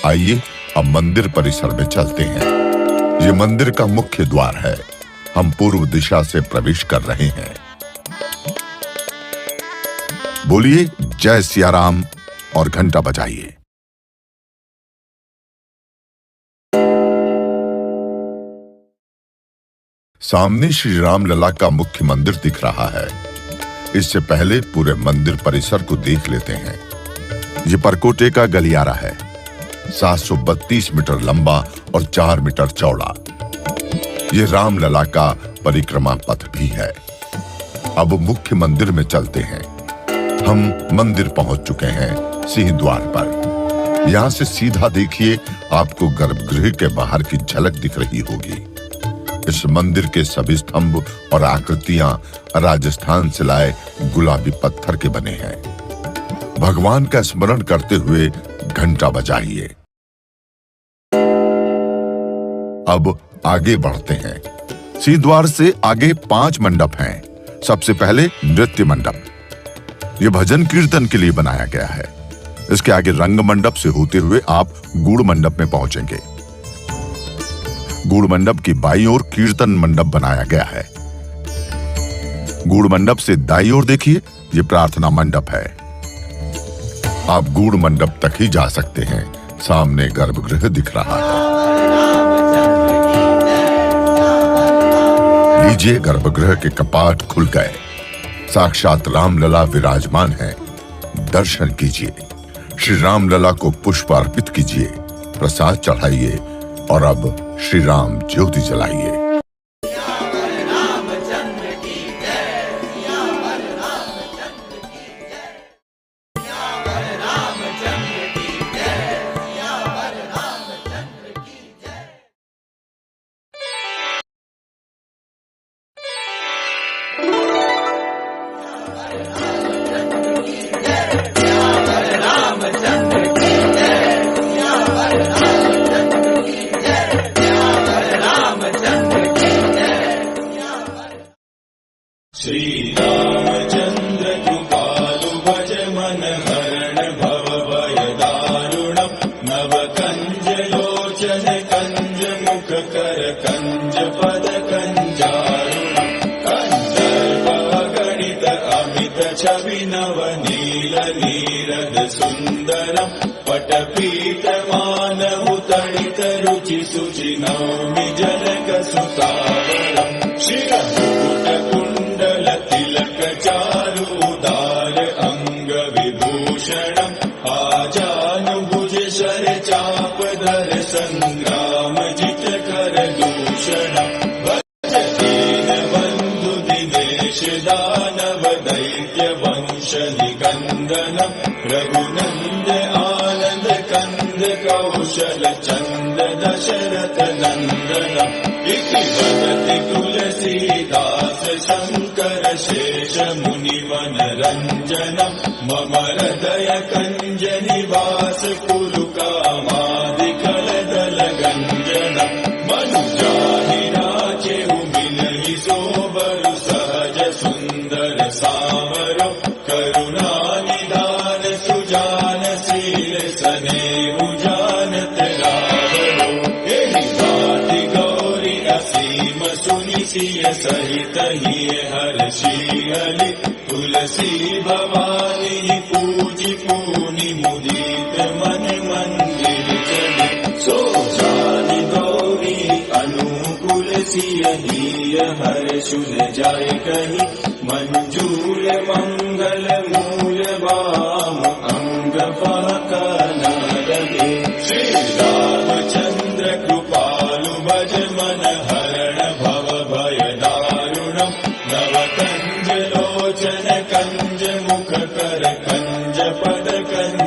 आइए अब मंदिर परिसर में चलते हैं। ये मंदिर का मुख्य द्वार है। हम पूर्व दिशा से प्रवेश कर रहे हैं। बोलिए जय सिया राम और घंटा बजाइए। सामने श्री राम लला का मुख्य मंदिर दिख रहा है। इससे पहले पूरे मंदिर परिसर को देख लेते हैं। ये परकोटे का गलियारा है, 732 मीटर लंबा और 4 मीटर चौड़ा। ये राम लला का परिक्रमा पथ भी है। अब मुख्य मंदिर में चलते हैं। हम मंदिर पहुंच चुके हैं सिंह द्वार पर। यहां से सीधा देखिए, आपको गर्भगृह के बाहर की झलक दिख रही होगी। इस मंदिर के सभी स्तंभ और आकृतियां राजस्थान से लाए गुलाबी पत्थर के बने हैं। भगवान का स्मरण करते हुए घंटा बजाइए। अब आगे बढ़ते हैं। सिंह द्वार से आगे 5 मंडप हैं। सबसे पहले नृत्य मंडप। यह भजन कीर्तन के लिए बनाया गया है। इसके आगे रंग मंडप से होते हुए आप गूढ़ मंडप में पहुंचेंगे। गूढ़ मंडप की बाईं ओर कीर्तन मंडप बनाया गया है। गूढ़ मंडप से दाईं ओर देखिए, यह प्रार्थना मंडप है। आप गूढ़ मंडप तक ही जा सकते हैं। सामने गर्भगृह दिख रहा है। लीजिए, गर्भगृह के कपाट खुल गए। साक्षात रामलला विराजमान है। दर्शन कीजिए। श्री रामलला को पुष्प अर्पित कीजिए, प्रसाद चढ़ाइए और अब श्री राम ज्योति जलाइए। श्री रामचंद्र कृपालु भज मन हरण भव भय दारुणम नव कंज लोचन कंज मुख कर कंज पद कंजारुणम कंदर्प गणित अमित छवि नव नील नीरद सुंदरम पटपीत मानव तड़ित रुचि सुचि नौमि जनक सुतावरम शिरमुकुट कुंडल तिलक चारुदार अंग विभूषणम आजानुभुज शर चाप धर संग्राम जित कर दूषणम भज दीन बंधु दिनेश दानव दैत्य वंश निकंदनम रघुनंद आनंद कंद कौशल चंद दशरथ नंदनम इति वदति तुलसीदास शंकर शेष मुनिवन रंजनम मम हृदय कंज निवास कुरु कामादिकल दल गंजनम मनुजाहि राचेहु मिलहि सोबरु सहज सुंदर सावरो करुणा निदान सुजान शील सनेहु जानत रावरो एहि भांति गौरी असीम सुनि सिय सहित ही हर्षियलि तुलसी भवानी पूजि पूनि मुदित मन मंदिर चले सो जानि गौरी अनुकूल सिय ही हर्षुल जाय कहि मंजूर मंगल मूल वाम अंग फहकन लगे श्री रामचंद्र कृपालु भज मन हरण भव भय दारुणम नव कंज लोचन कंज मुख कर कंज पद कंज